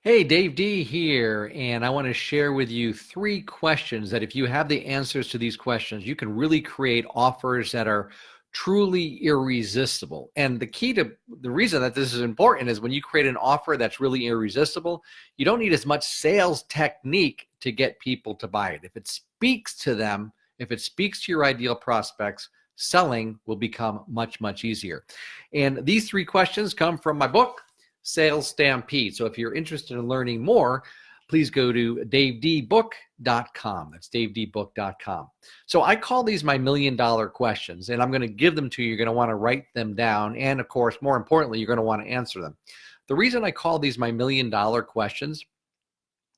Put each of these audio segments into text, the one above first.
Hey, Dave D here, and I want to share with you three questions that if you have the answers to these questions, you can really create offers that are truly irresistible. And the key to the reason that this is important is when you create an offer that's really irresistible, you don't need as much sales technique to get people to buy it. If it speaks to them, if it speaks to your ideal prospects, selling will become much, much easier. And these three questions come from my book, Sales Stampede. So if you're interested in learning more, please go to davedbook.com. That's davedbook.com. So I call these my $1 million questions, and I'm going to give them to you. You're going to want to write them down. And of course, more importantly, you're going to want to answer them. The reason I call these my $1 million questions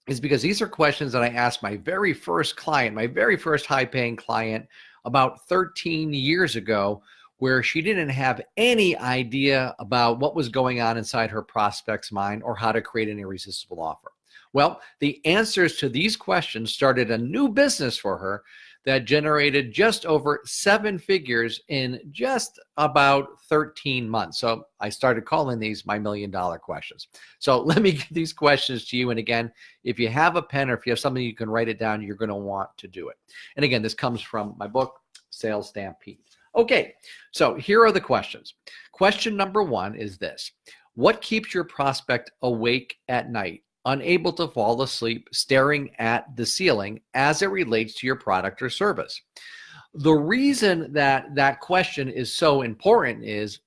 is because these are questions that I asked my very first client, my very first high-paying client about 13 years ago, where she didn't have any idea about what was going on inside her prospect's mind or how to create an irresistible offer. Well, the answers to these questions started a new business for her that generated just over 7 figures in just about 13 months. So I started calling these my $1 million questions. So let me give these questions to you. And again, if you have a pen or if you have something you can write it down, you're going to want to do it. And again, this comes from my book, Sales Stampede. Okay, so here are the questions. Question number 1 is this: what keeps your prospect awake at night, unable to fall asleep, staring at the ceiling as it relates to your product or service? The reason that that question is so important is,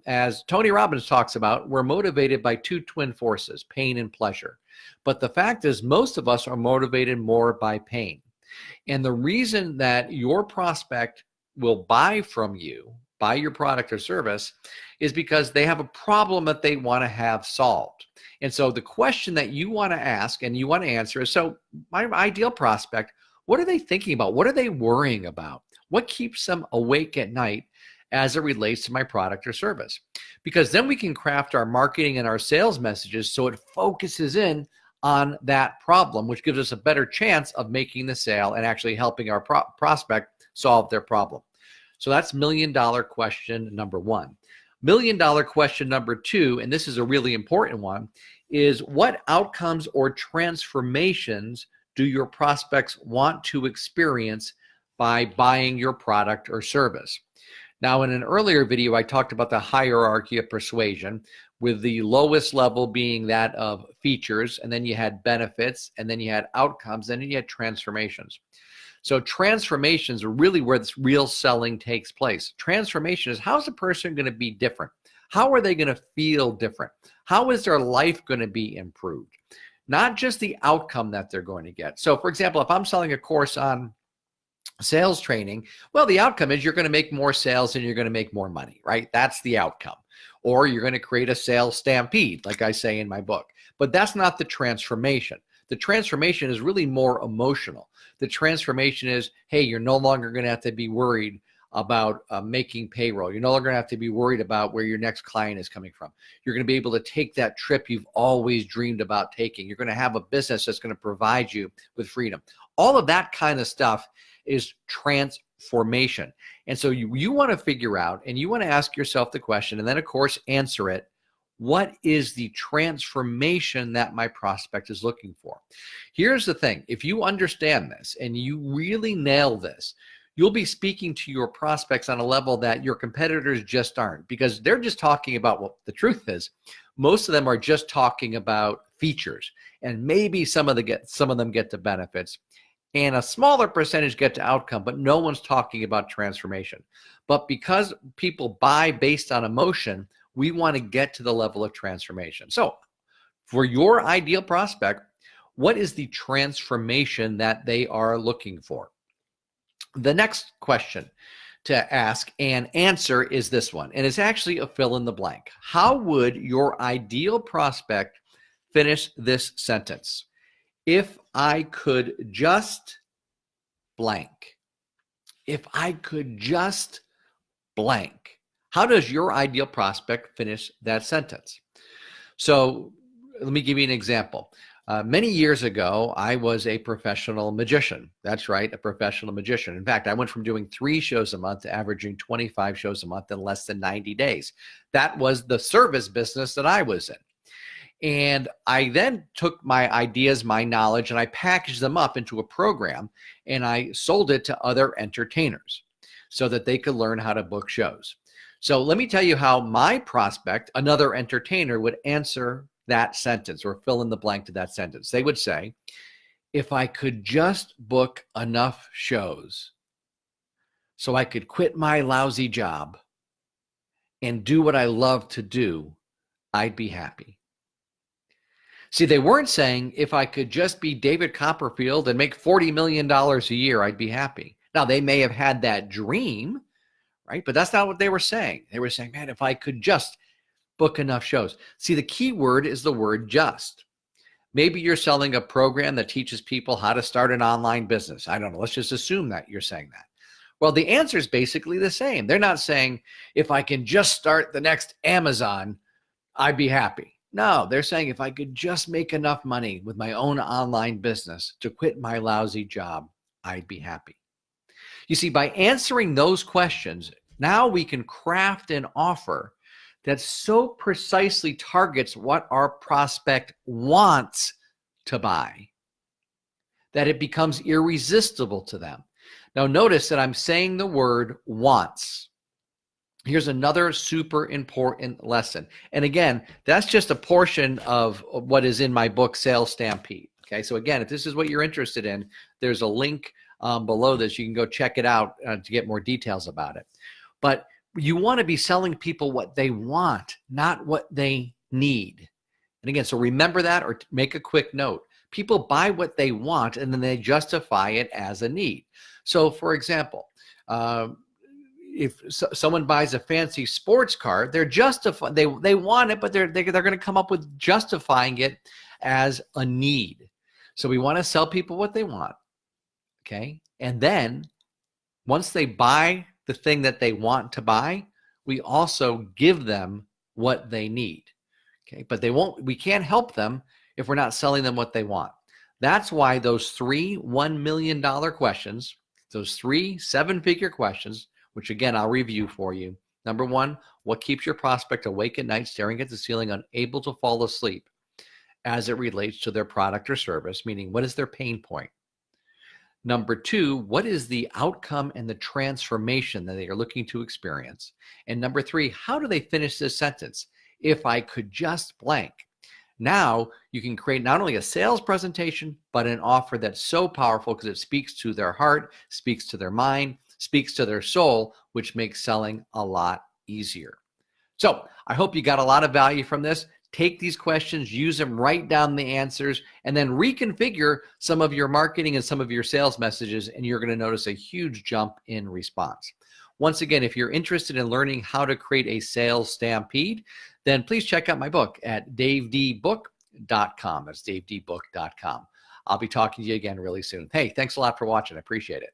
as Tony Robbins talks about, we're motivated by 2 twin forces, pain and pleasure. But the fact is, most of us are motivated more by pain. And the reason that your prospect will buy from you, buy your product or service, is because they have a problem that they want to have solved. And so the question that you want to ask and you want to answer is, so my ideal prospect, what are they thinking about? What are they worrying about? What keeps them awake at night as it relates to my product or service? Because then we can craft our marketing and our sales messages so it focuses in on that problem, which gives us a better chance of making the sale and actually helping our prospect solve their problem. So that's $1 million question number 1. $1 million question number 2, and this is a really important one, is what outcomes or transformations do your prospects want to experience by buying your product or service? Now, in an earlier video, I talked about the hierarchy of persuasion, with the lowest level being that of features, and then you had benefits, and then you had outcomes, and then you had transformations. So transformations are really where this real selling takes place. Transformation is, how's a person going to be different? How are they going to feel different? How is their life going to be improved? Not just the outcome that they're going to get. So for example, if I'm selling a course on sales training, well, the outcome is you're going to make more sales and you're going to make more money, right? That's the outcome. Or you're going to create a sales stampede, like I say in my book. But that's not the transformation. The transformation is really more emotional. The transformation is, hey, you're no longer going to have to be worried about making payroll. You're no longer going to have to be worried about where your next client is coming from. You're going to be able to take that trip you've always dreamed about taking. You're going to have a business that's going to provide you with freedom. All of that kind of stuff is transformation. And so you want to figure out, and you want to ask yourself the question, and then of course answer it: what is the transformation that my prospect is looking for? Here's the thing. If you understand this and you really nail this, you'll be speaking to your prospects on a level that your competitors just aren't, because they're just talking about, well, the truth is, most of them are just talking about features, and maybe some of them get to benefits, and a smaller percentage get to outcome, but no one's talking about transformation. But because people buy based on emotion, we want to get to the level of transformation. So for your ideal prospect, what is the transformation that they are looking for? The next question to ask and answer is this one, and it's actually a fill in the blank. How would your ideal prospect finish this sentence? If I could just blank. If I could just blank. How does your ideal prospect finish that sentence? So let me give you an example. Many years ago, I was a professional magician. That's right, a professional magician. In fact, I went from doing 3 shows a month to averaging 25 shows a month in less than 90 days. That was the service business that I was in. And I then took my ideas, my knowledge, and I packaged them up into a program, and I sold it to other entertainers so that they could learn how to book shows. So let me tell you how my prospect, another entertainer, would answer that sentence or fill in the blank to that sentence. They would say, if I could just book enough shows so I could quit my lousy job and do what I love to do, I'd be happy. See, they weren't saying if I could just be David Copperfield and make $40 million a year, I'd be happy. Now, they may have had that dream, right? But that's not what they were saying. They were saying, man, if I could just book enough shows. See, the key word is the word just. Maybe you're selling a program that teaches people how to start an online business. I don't know. Let's just assume that you're saying that. Well, the answer is basically the same. They're not saying, if I can just start the next Amazon, I'd be happy. No, they're saying, if I could just make enough money with my own online business to quit my lousy job, I'd be happy. You see, by answering those questions, now we can craft an offer that so precisely targets what our prospect wants to buy that it becomes irresistible to them. Now, notice that I'm saying the word wants. Here's another super important lesson. And again, that's just a portion of what is in my book, Sales Stampede. Okay, so again, if this is what you're interested in, there's a link below this. You can go check it out to get more details about it. But you want to be selling people what they want, not what they need. And again, so remember that, or make a quick note. People buy what they want and then they justify it as a need. So for example, if someone buys a fancy sports car, they're they want it, but they're going to come up with justifying it as a need. So we want to sell people what they want. Okay. And then once they buy the thing that they want to buy, we also give them what they need. Okay. But we can't help them if we're not selling them what they want. That's why those 3 $1 million questions, those 3 7-figure questions, which again, I'll review for you. Number 1, what keeps your prospect awake at night, staring at the ceiling, unable to fall asleep as it relates to their product or service, meaning what is their pain point? Number 2, what is the outcome and the transformation that they are looking to experience? And number 3, how do they finish this sentence? If I could just blank. Now you can create not only a sales presentation, but an offer that's so powerful because it speaks to their heart, speaks to their mind, speaks to their soul, which makes selling a lot easier. So I hope you got a lot of value from this. Take these questions, use them, write down the answers, and then reconfigure some of your marketing and some of your sales messages, and you're going to notice a huge jump in response. Once again, if you're interested in learning how to create a sales stampede, then please check out my book at davedbook.com. That's davedbook.com. I'll be talking to you again really soon. Hey, thanks a lot for watching. I appreciate it.